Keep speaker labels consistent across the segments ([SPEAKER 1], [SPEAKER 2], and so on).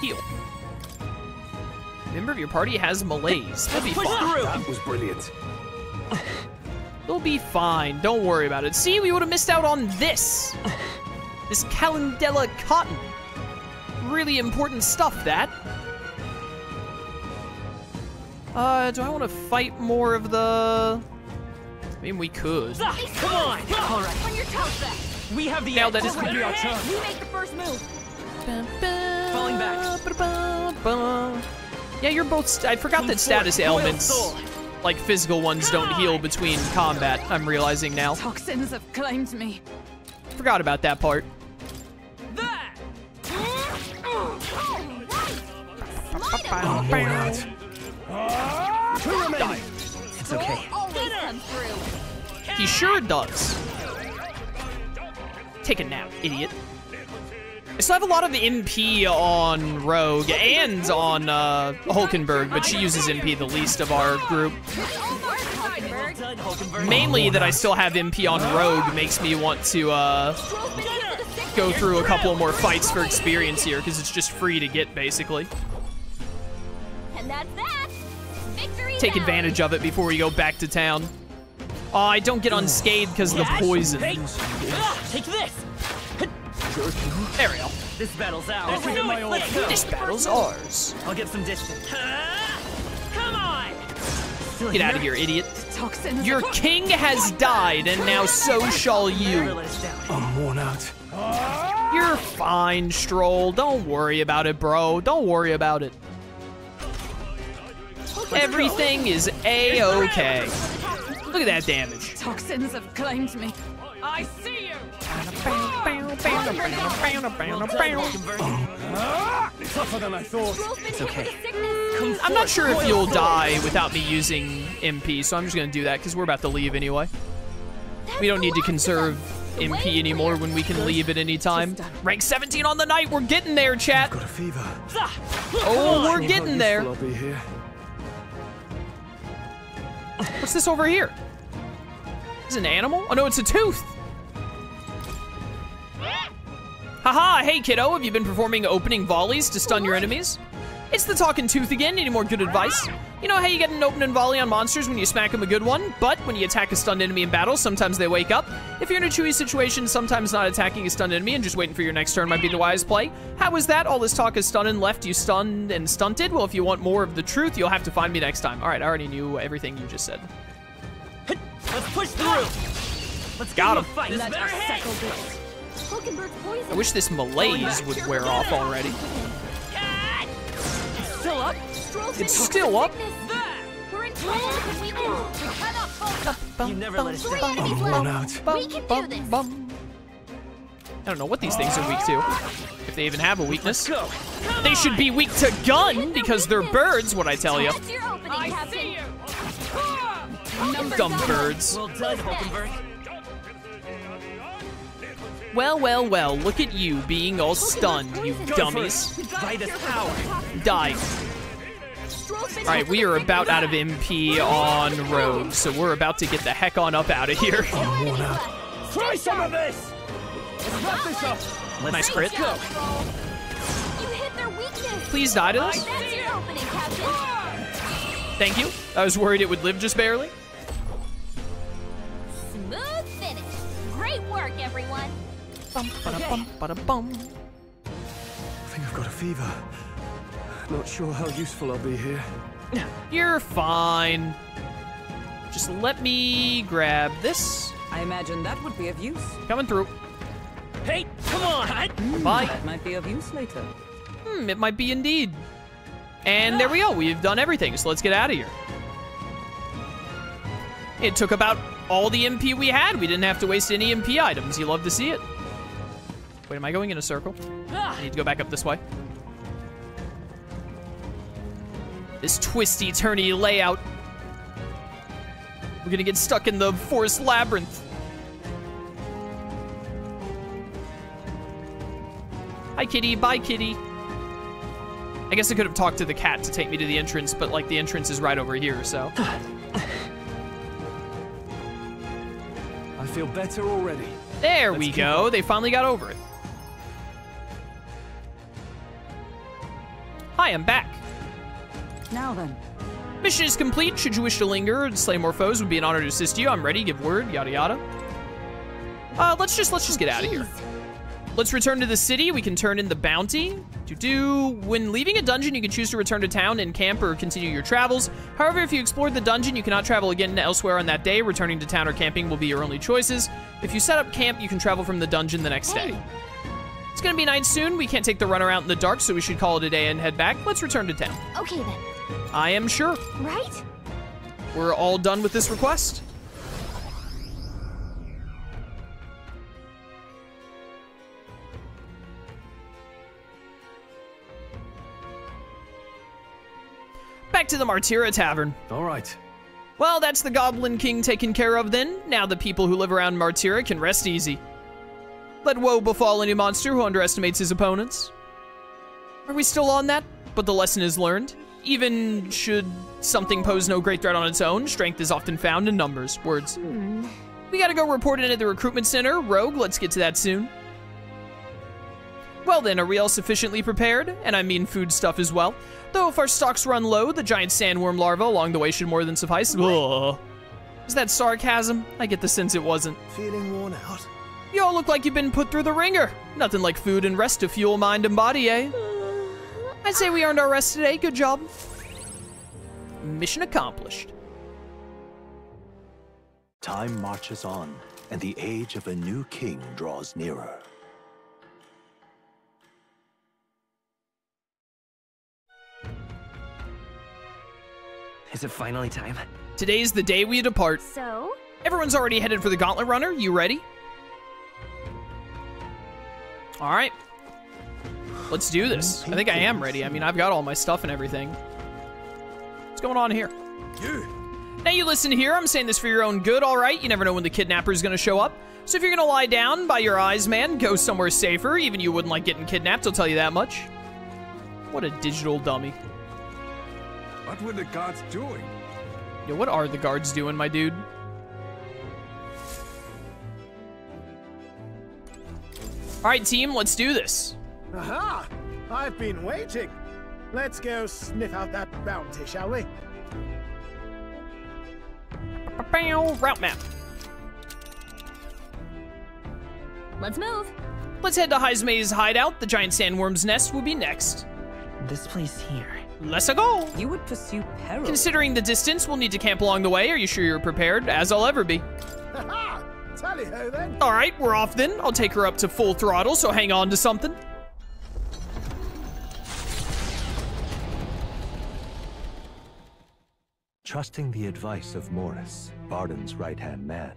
[SPEAKER 1] heal. A member of your party has malaise. They'll be fine.
[SPEAKER 2] That was brilliant.
[SPEAKER 1] They'll be fine. Don't worry about it. See, we would have missed out on this. This Calendella cotton. Really important stuff, that. Do I want to fight more of the... I mean, we could.
[SPEAKER 3] Come on! All right. On your toes, back. We have the
[SPEAKER 1] Now that is
[SPEAKER 3] be our turn.
[SPEAKER 4] You make the first move.
[SPEAKER 3] Falling back.
[SPEAKER 1] Yeah, you're both... I forgot that status ailments, like physical ones, don't heal between combat. I'm realizing now.
[SPEAKER 4] Toxins have claimed me.
[SPEAKER 1] Forgot about that part.
[SPEAKER 3] That!
[SPEAKER 2] It's okay.
[SPEAKER 4] Always come through.
[SPEAKER 1] He sure does. Take a nap, idiot. I still have a lot of the MP on Rogue and on Hulkenberg, but she uses MP the least of our group. Mainly that I still have MP on Rogue makes me want to go through a couple more fights for experience here, because it's just free to get, basically.
[SPEAKER 4] And that's that. Victory.
[SPEAKER 1] Take advantage of it before we go back to town. Oh, I don't get unscathed because of the poison.
[SPEAKER 3] Hey. Take this!
[SPEAKER 1] There we go.
[SPEAKER 3] This battle's ours. Let's go.
[SPEAKER 1] This battle's ours.
[SPEAKER 3] I'll get some distance. Come on! Still
[SPEAKER 1] Get out
[SPEAKER 3] here?
[SPEAKER 1] of here, idiot.
[SPEAKER 4] Toxins.
[SPEAKER 1] Your king has died, and now so shall
[SPEAKER 3] Never
[SPEAKER 1] you.
[SPEAKER 3] let us down.
[SPEAKER 2] I'm worn out.
[SPEAKER 1] You're fine, Stroll. Don't worry about it, bro. Don't worry about it. Everything is A-okay. Look at that damage.
[SPEAKER 4] Toxins have claimed me.
[SPEAKER 3] I see you!
[SPEAKER 2] Tougher than I thought.
[SPEAKER 4] It's okay.
[SPEAKER 1] I'm not sure if you'll die without me using MP, so I'm just gonna do that because we're about to leave anyway. We don't need to conserve MP anymore when we can leave at any time. Rank 17 on the night. We're getting there, chat.
[SPEAKER 2] Got a fever.
[SPEAKER 1] Oh, we're getting there.
[SPEAKER 2] I'll be here.
[SPEAKER 1] What's this over here? Is it an animal? Oh no, it's a tooth. Haha, hey kiddo, have you been performing opening volleys to stun your enemies? It's the talking tooth again. Any more good advice? You know how you get an opening volley on monsters when you smack them a good one, but when you attack a stunned enemy in battle, sometimes they wake up. If you're in a chewy situation, sometimes not attacking a stunned enemy and just waiting for your next turn might be the wise play. How was that? All this talk is stunned and left you stunned and stunted? Well, if you want more of the truth, you'll have to find me next time. All right, I already knew everything you just said.
[SPEAKER 3] Let's push through! Let's
[SPEAKER 1] Got
[SPEAKER 3] give
[SPEAKER 1] him.
[SPEAKER 3] a fight! This better hit!
[SPEAKER 1] I wish this malaise would wear off already.
[SPEAKER 3] Still up?
[SPEAKER 1] It's still up.
[SPEAKER 4] We're in trouble because we cannot fall.
[SPEAKER 3] You never let us down.
[SPEAKER 2] I'm worn out.
[SPEAKER 4] We can do this.
[SPEAKER 1] I don't know what these things are weak to. If they even have a weakness.
[SPEAKER 3] Go!
[SPEAKER 1] They should be weak to gun because they're birds, what I tell you.
[SPEAKER 4] That's your opening, Captain.
[SPEAKER 1] Dumb birds.
[SPEAKER 3] Well done, Hulkenberg.
[SPEAKER 1] Well, well, well, look at you being all stunned, you dummies.
[SPEAKER 3] By this power.
[SPEAKER 1] Die. Alright, we are about out of MP on Rogue, so we're about to get the heck on up out of here.
[SPEAKER 2] I'm worn out.
[SPEAKER 3] Try some of this! Let's wrap this up.
[SPEAKER 1] Nice crit.
[SPEAKER 4] You hit their weakness.
[SPEAKER 1] Please die to this.
[SPEAKER 4] That's your opening, Captain.
[SPEAKER 1] Thank you. I was worried it would live just barely.
[SPEAKER 4] Smooth finish. Great work, everyone.
[SPEAKER 1] Bum, ba-da-bum, ba-da-bum.
[SPEAKER 2] I think I've got a fever. Not sure how useful I'll be here.
[SPEAKER 1] You're fine. Just let me grab this.
[SPEAKER 5] I imagine that would be of use.
[SPEAKER 1] Coming through.
[SPEAKER 3] Hey, come on!
[SPEAKER 1] Bye.
[SPEAKER 5] That might be of use later.
[SPEAKER 1] It might be indeed. And there we go. We've done everything, so let's get out of here. It took about all the MP we had. We didn't have to waste any MP items. You love to see it. Wait, am I going in a circle? I need to go back up this way. This twisty-turny layout. We're gonna get stuck in the forest labyrinth. Hi, kitty. Bye, kitty. I guess I could have talked to the cat to take me to the entrance, but, like, the entrance is right over here, so.
[SPEAKER 2] I feel better already.
[SPEAKER 1] There we
[SPEAKER 2] keep
[SPEAKER 1] go.
[SPEAKER 2] up.
[SPEAKER 1] They finally got over it. Hi, I'm back.
[SPEAKER 5] Now then.
[SPEAKER 1] Mission is complete. Should you wish to linger and slay more foes, it would be an honor to assist you. I'm ready. Give word. Yada yada. Let's just get out of here. Let's return to the city. We can turn in the bounty. When leaving a dungeon, you can choose to return to town and camp or continue your travels. However, if you explored the dungeon, you cannot travel again elsewhere on that day. Returning to town or camping will be your only choices. If you set up camp, you can travel from the dungeon the next day. It's gonna be night soon. We can't take the runaround in the dark, so we should call it a day and head back. Let's return to town.
[SPEAKER 4] Okay then.
[SPEAKER 1] I am sure.
[SPEAKER 4] Right?
[SPEAKER 1] We're all done with this request. Back to the Martyra Tavern.
[SPEAKER 2] All right.
[SPEAKER 1] Well, that's the Goblin King taken care of then. Now the people who live around Martyra can rest easy. Let woe befall any monster who underestimates his opponents. Are we still on that? But the lesson is learned. Even should something pose no great threat on its own, strength is often found in numbers. Words. We gotta go report in at the recruitment center. Rogue, let's get to that soon. Well then, are we all sufficiently prepared? And I mean food stuff as well. Though if our stocks run low, the giant sandworm larva along the way should more than suffice. Ugh. Is that sarcasm? I get the sense it wasn't.
[SPEAKER 2] Feeling worn out?
[SPEAKER 1] You all look like you've been put through the ringer. Nothing like food and rest to fuel mind and body, eh? I'd say we earned our rest today. Good job. Mission accomplished.
[SPEAKER 6] Time marches on, and the age of a new king draws nearer.
[SPEAKER 7] Is it finally time?
[SPEAKER 1] Today's the day we depart.
[SPEAKER 4] So?
[SPEAKER 1] Everyone's already headed for the Gauntlet Runner. You ready? All right. Let's do this. I think I am ready. I mean, I've got all my stuff and everything. What's going on here? Now you listen here. I'm saying this for your own good, all right? You never know when the kidnapper is going to show up. So if you're going to lie down by your eyes, man, go somewhere safer. Even you wouldn't like getting kidnapped, I'll tell you that much. What a digital dummy.
[SPEAKER 2] What were the guards doing?
[SPEAKER 1] Yo, what are the guards doing, my dude? All right, team, let's do this.
[SPEAKER 8] Aha! I've been waiting. Let's go sniff out that bounty, shall we?
[SPEAKER 1] Route map.
[SPEAKER 4] Let's move.
[SPEAKER 1] Let's head to Heismay's hideout. The giant sandworm's nest will be next.
[SPEAKER 7] This place here.
[SPEAKER 1] Let's go.
[SPEAKER 5] You would pursue peril.
[SPEAKER 1] Considering the distance, we'll need to camp along the way. Are you sure you're prepared? As I'll ever be.
[SPEAKER 8] Haha! Tally-ho then.
[SPEAKER 1] All right, we're off then. I'll take her up to full throttle, so hang on to something.
[SPEAKER 6] Trusting the advice of Morris, Barden's right-hand man,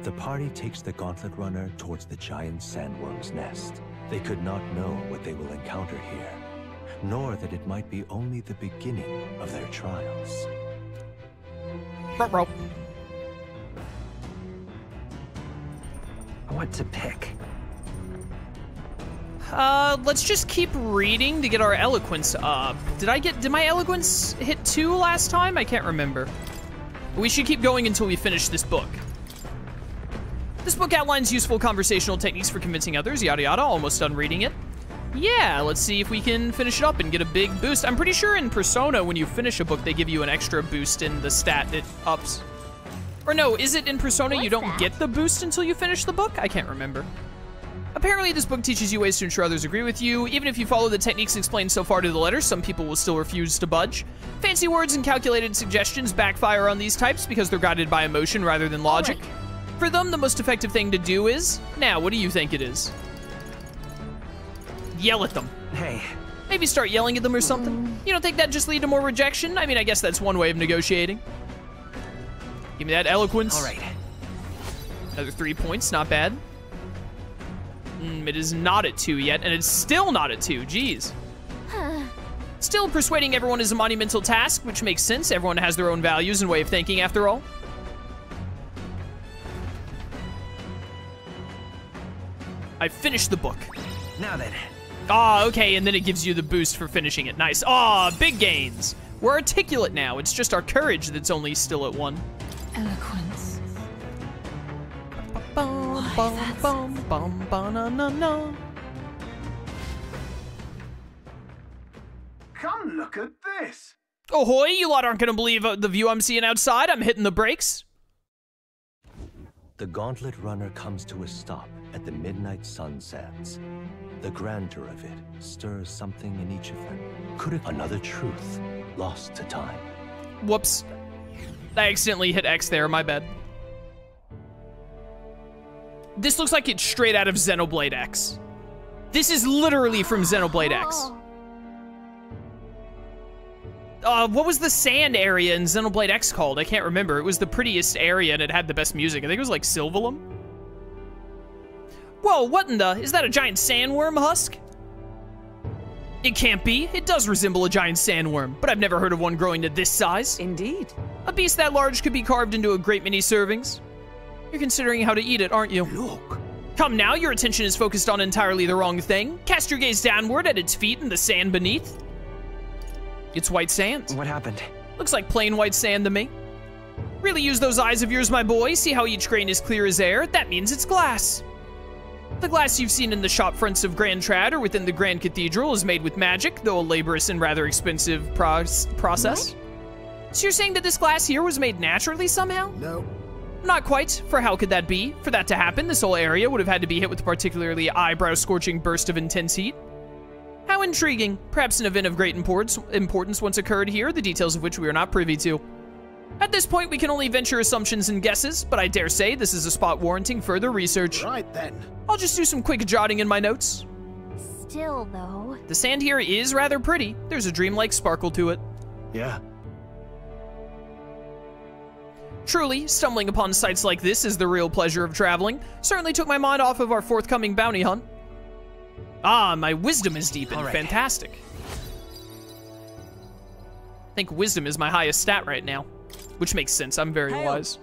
[SPEAKER 6] the party takes the Gauntlet Runner towards the giant sandworm's nest. They could not know what they will encounter here, nor that it might be only the beginning of their trials.
[SPEAKER 1] Ruh-roh.
[SPEAKER 7] What to pick?
[SPEAKER 1] Let's just keep reading to get our eloquence up. Did my eloquence hit 2 last time? I can't remember. We should keep going until we finish this book. This book outlines useful conversational techniques for convincing others, yada yada. Almost done reading it. Yeah, let's see if we can finish it up and get a big boost. I'm pretty sure in Persona, when you finish a book, they give you an extra boost in the stat it ups. Or no, is it in Persona you don't get the boost until you finish the book? I can't remember. Apparently, this book teaches you ways to ensure others agree with you. Even if you follow the techniques explained so far to the letter, some people will still refuse to budge. Fancy words and calculated suggestions backfire on these types because they're guided by emotion rather than logic. For them, the most effective thing to do is... Now, what do you think it is? Yell at them.
[SPEAKER 7] Hey.
[SPEAKER 1] Maybe start yelling at them or something. You don't think that'd just lead to more rejection? I mean, I guess that's one way of negotiating. Give me that eloquence.
[SPEAKER 7] All right.
[SPEAKER 1] Another 3 points, not bad. It is not at 2 yet, and it's still not at 2, jeez. Still, persuading everyone is a monumental task, which makes sense. Everyone has their own values and way of thinking, after all. I finished the book.
[SPEAKER 7] Now then.
[SPEAKER 1] Ah, okay, and then it gives you the boost for finishing it. Nice. Ah, big gains. We're articulate now. It's just our courage that's only still at 1.
[SPEAKER 4] Eloquence.
[SPEAKER 9] come look at this.
[SPEAKER 1] Ahoy, you lot aren't gonna believe the view I'm seeing outside. I'm hitting the brakes.
[SPEAKER 6] The gauntlet runner comes to a stop at the midnight sun sands. The grandeur of it stirs something in each of them. Could it another truth lost to time?
[SPEAKER 1] Whoops. I accidentally hit X there, my bad. This looks like it's straight out of Xenoblade X. This is literally from Xenoblade X. What was the sand area in Xenoblade X called? I can't remember. It was the prettiest area and it had the best music. I think it was like Sylvalum. Whoa, what in the? Is that a giant sandworm husk? It can't be. It does resemble a giant sandworm, but I've never heard of one growing to this size.
[SPEAKER 5] Indeed.
[SPEAKER 1] A beast that large could be carved into a great many servings. You're considering how to eat it, aren't you?
[SPEAKER 2] Look.
[SPEAKER 1] Come now, your attention is focused on entirely the wrong thing. Cast your gaze downward at its feet and the sand beneath. It's white sand.
[SPEAKER 7] What happened?
[SPEAKER 1] Looks like plain white sand to me. Really use those eyes of yours, my boy. See how each grain is clear as air? That means it's glass. The glass you've seen in the shop fronts of Grand Trad or within the Grand Cathedral is made with magic, though a laborious and rather expensive process. What? So you're saying that this glass here was made naturally somehow?
[SPEAKER 8] No.
[SPEAKER 1] Not quite, for how could that be? For that to happen, this whole area would have had to be hit with a particularly eyebrow-scorching burst of intense heat. How intriguing. Perhaps an event of great importance once occurred here, the details of which we are not privy to. At this point, we can only venture assumptions and guesses, but I dare say this is a spot warranting further research.
[SPEAKER 8] Right then.
[SPEAKER 1] I'll just do some quick jotting in my notes.
[SPEAKER 4] Still, though.
[SPEAKER 1] The sand here is rather pretty. There's a dreamlike sparkle to it.
[SPEAKER 2] Yeah.
[SPEAKER 1] Truly, stumbling upon sights like this is the real pleasure of traveling. Certainly took my mind off of our forthcoming bounty hunt. Ah, my wisdom is deepened.
[SPEAKER 7] All right.
[SPEAKER 1] Fantastic. I think wisdom is my highest stat right now, which makes sense. I'm very wise.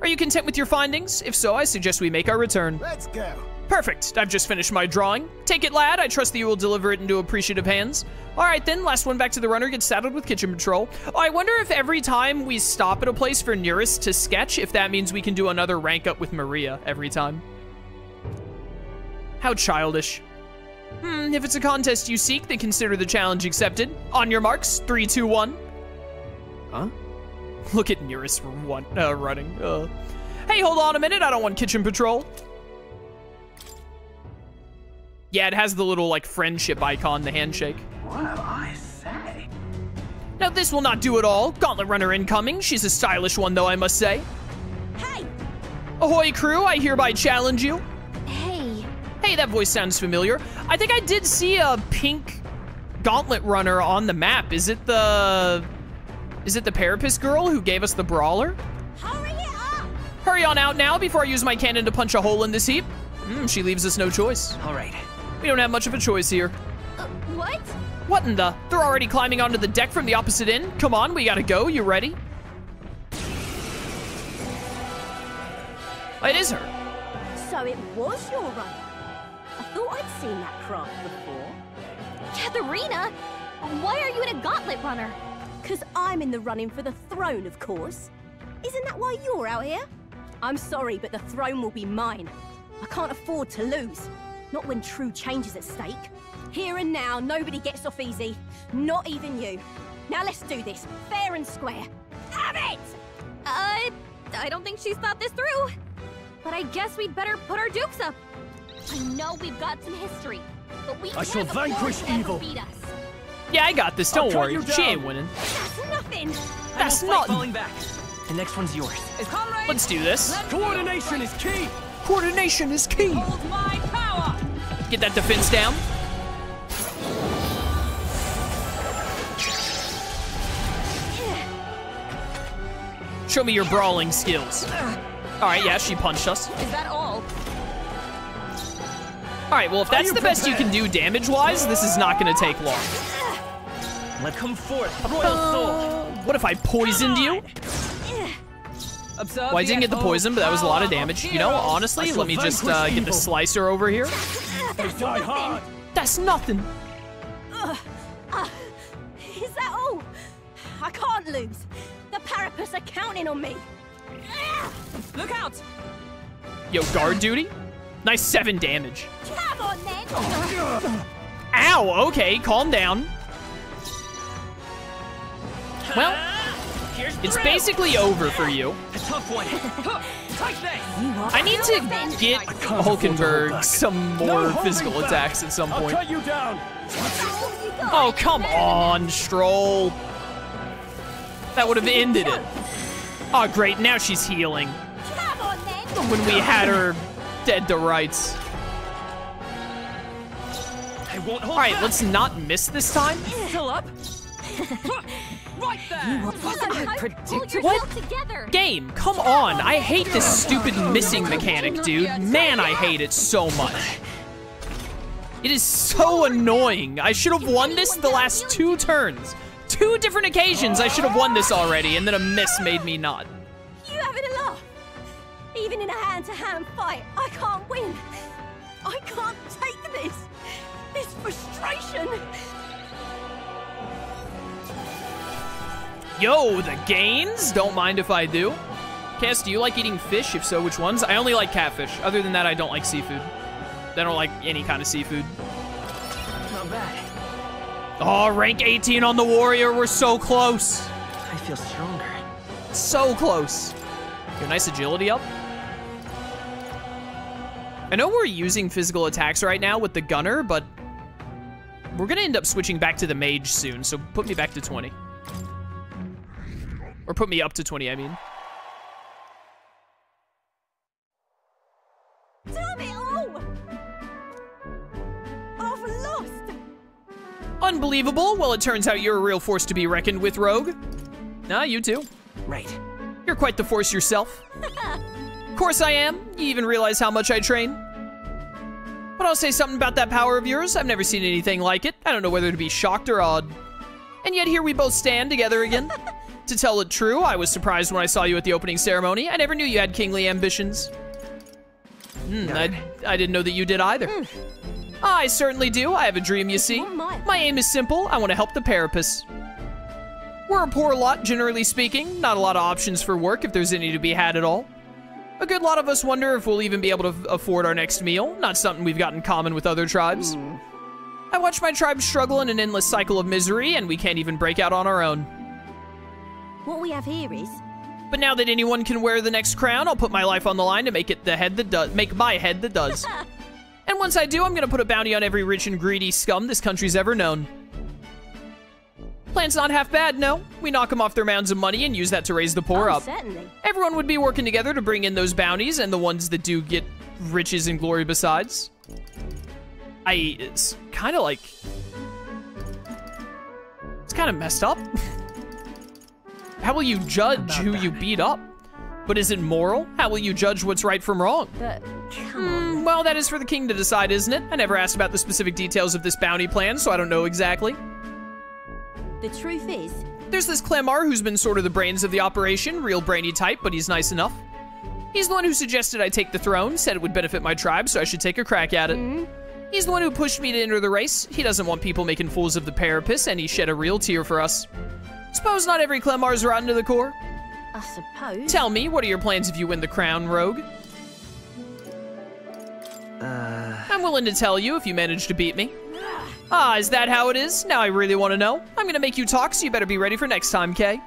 [SPEAKER 1] Are you content with your findings? If so, I suggest we make our return.
[SPEAKER 8] Let's go.
[SPEAKER 1] Perfect. I've just finished my drawing. Take it, lad. I trust that you will deliver it into appreciative hands. All right, then. Last one back to the runner gets saddled with kitchen patrol. Oh, I wonder if every time we stop at a place for nearest to sketch, if that means we can do another rank up with Maria every time. How childish. If it's a contest you seek, then consider the challenge accepted. On your marks, 3, 2, 1.
[SPEAKER 2] Huh?
[SPEAKER 1] Look at nearest running. Hey, hold on a minute. I don't want kitchen patrol. Yeah, it has the little, like, friendship icon, the handshake.
[SPEAKER 9] Well, I say.
[SPEAKER 1] Now, this will not do it all. Gauntlet runner incoming. She's a stylish one, though, I must say.
[SPEAKER 4] Hey!
[SPEAKER 1] Ahoy, crew. I hereby challenge you.
[SPEAKER 4] Hey.
[SPEAKER 1] Hey, that voice sounds familiar. I think I did see a pink gauntlet runner on the map. Is it the Parapus girl who gave us the brawler?
[SPEAKER 4] Hurry it up!
[SPEAKER 1] Hurry on out now before I use my cannon to punch a hole in this heap. She leaves us no choice.
[SPEAKER 7] All right.
[SPEAKER 1] We don't have much of a choice here.
[SPEAKER 4] What?
[SPEAKER 1] What in the? They're already climbing onto the deck from the opposite end. Come on, we gotta go. You ready? It is her.
[SPEAKER 4] So it was your run. I thought I'd seen that craft before. Catherina, why are you in a gauntlet runner? 'Cause I'm in the running for the throne, of course. Isn't that why you're out here? I'm sorry, but the throne will be mine. I can't afford to lose. Not when true change is at stake. Here and now, nobody gets off easy. Not even you. Now let's do this, fair and square. Have it! I don't think she's thought this through. But I guess we'd better put our dukes up. I know we've got some history, but we
[SPEAKER 2] I shall vanquish evil.
[SPEAKER 4] beat us.
[SPEAKER 1] Yeah, I got this. Don't
[SPEAKER 2] cut
[SPEAKER 1] worry.
[SPEAKER 2] you
[SPEAKER 1] She ain't
[SPEAKER 2] down.
[SPEAKER 1] winning.
[SPEAKER 4] That's nothing.
[SPEAKER 1] That's
[SPEAKER 7] I won't fight
[SPEAKER 1] not.
[SPEAKER 7] falling back. The next one's yours.
[SPEAKER 1] Let's do this.
[SPEAKER 2] Coordination is key.
[SPEAKER 1] Coordination is key.
[SPEAKER 3] Hold my power!
[SPEAKER 1] Get that defense down. Show me your brawling skills. All right, yeah, she punched us.
[SPEAKER 3] Is that all?
[SPEAKER 1] All right, well, if that's the best you can do damage-wise, this is not going to take long.
[SPEAKER 7] Let come forth, royal soul.
[SPEAKER 1] What if I poisoned you?
[SPEAKER 3] Observe
[SPEAKER 1] Well, I didn't get the poison, but that was a lot of damage. You know, honestly,
[SPEAKER 2] I
[SPEAKER 1] let me
[SPEAKER 2] shall
[SPEAKER 1] just
[SPEAKER 2] vanquish
[SPEAKER 1] get the
[SPEAKER 2] evil.
[SPEAKER 1] slicer over here.
[SPEAKER 2] They die hard.
[SPEAKER 1] That's nothing.
[SPEAKER 4] Is that all? I can't lose. The Parapus are counting on me.
[SPEAKER 3] Look out!
[SPEAKER 1] Yo, guard duty? Nice 7 damage.
[SPEAKER 4] Come on then.
[SPEAKER 1] Ow, okay, calm down. Well, it's basically over for you.
[SPEAKER 7] A tough one. Take this.
[SPEAKER 1] I need to get Hulkenberg some more physical attacks at some point.
[SPEAKER 2] I'll cut you down.
[SPEAKER 1] Oh, come on, Stroll. That would have ended it. Oh, great, now she's healing.
[SPEAKER 4] Come on, then.
[SPEAKER 1] When we had her dead to rights.
[SPEAKER 7] I won't hold
[SPEAKER 1] All right,
[SPEAKER 7] back.
[SPEAKER 1] let's not miss this time.
[SPEAKER 7] Still up. Right there.
[SPEAKER 1] What? Game, come on. I hate this stupid missing mechanic, dude. Man, I hate it so much. It is so annoying. I should have won this the last 2 turns. 2 different occasions I should have won this already, and then a miss made me not.
[SPEAKER 4] You having a laugh? Even in a hand-to-hand fight, I can't win. I can't take this. This frustration.
[SPEAKER 1] Yo, the gains? Don't mind if I do. Cass, do you like eating fish? If so, which ones? I only like catfish. Other than that, I don't like seafood. I don't like any kind of seafood.
[SPEAKER 7] Not bad.
[SPEAKER 1] Oh, rank 18 on the warrior. We're so close.
[SPEAKER 7] I feel stronger.
[SPEAKER 1] So close. Your nice agility up. I know we're using physical attacks right now with the gunner, but we're gonna end up switching back to the mage soon, so put me back to 20. Or put me up to 20, I mean.
[SPEAKER 4] Damn it all! I've lost!
[SPEAKER 1] Unbelievable. Well, it turns out you're a real force to be reckoned with, Rogue. Ah, you too.
[SPEAKER 7] Right.
[SPEAKER 1] You're quite the force yourself. Of course I am. You even realize how much I train. But I'll say something about that power of yours. I've never seen anything like it. I don't know whether to be shocked or awed. And yet here we both stand together again. To tell it true, I was surprised when I saw you at the opening ceremony. I never knew you had kingly ambitions. I didn't know that you did either. I certainly do. I have a dream, you see. My aim is simple. I want to help the Carapace. We're a poor lot, generally speaking. Not a lot of options for work, if there's any to be had at all. A good lot of us wonder if we'll even be able to afford our next meal. Not something we've got in common with other tribes. I watch my tribe struggle in an endless cycle of misery, and we can't even break out on our own.
[SPEAKER 4] What we have here is...
[SPEAKER 1] But now that anyone can wear the next crown, I'll put my life on the line to make it the head that does. Make my head that does. And once I do, I'm gonna put a bounty on every rich and greedy scum this country's ever known. Plan's not half bad, no. We knock them off their mounds of money and use that to raise the poor up.
[SPEAKER 4] Certainly.
[SPEAKER 1] Everyone would be working together to bring in those bounties and the ones that do get riches and glory besides. It's kind of like... It's kind of messed up. How will you judge who you beat up? But is it moral? How will you judge what's right from wrong?
[SPEAKER 4] But, come on.
[SPEAKER 1] Well, that is for the king to decide, isn't it? I never asked about the specific details of this bounty plan, so I don't know exactly.
[SPEAKER 4] The truth is...
[SPEAKER 1] There's this Clemar who's been sort of the brains of the operation, real brainy type, but he's nice enough. He's the one who suggested I take the throne, said it would benefit my tribe, so I should take a crack at it. He's the one who pushed me to enter the race. He doesn't want people making fools of the Carapace, and he shed a real tear for us. Suppose not every Clemar's rotten to the core.
[SPEAKER 4] I suppose.
[SPEAKER 1] Tell me, what are your plans if you win the crown, Rogue? I'm willing to tell you if you manage to beat me. Ah, is that how it is? Now I really want to know. I'm gonna make you talk, so you better be ready for next time, Kay.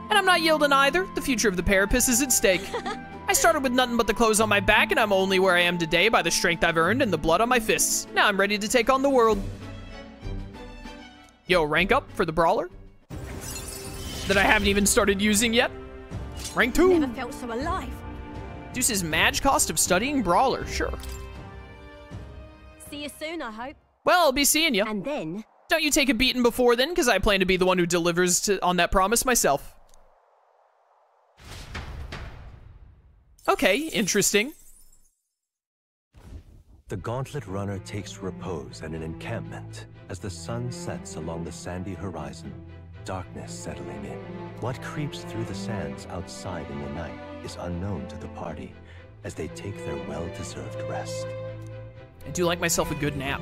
[SPEAKER 1] And I'm not yielding either. The future of the Carapace is at stake. I started with nothing but the clothes on my back, and I'm only where I am today by the strength I've earned and the blood on my fists. Now I'm ready to take on the world. Yo, rank up for the Brawler? That I haven't even started using yet. Rank 2.
[SPEAKER 4] Never felt so alive.
[SPEAKER 1] Deuce's Madge cost of studying Brawler, sure.
[SPEAKER 4] See you soon, I hope.
[SPEAKER 1] Well, I'll be seeing you.
[SPEAKER 4] And then...
[SPEAKER 1] Don't you take a beating before then, because I plan to be the one who delivers on that promise myself. Okay, interesting.
[SPEAKER 6] The Gauntlet Runner takes repose at an encampment as the sun sets along the sandy horizon, darkness settling in. What creeps through the sands outside in the night is unknown to the party as they take their well-deserved rest.
[SPEAKER 1] I do like myself a good nap.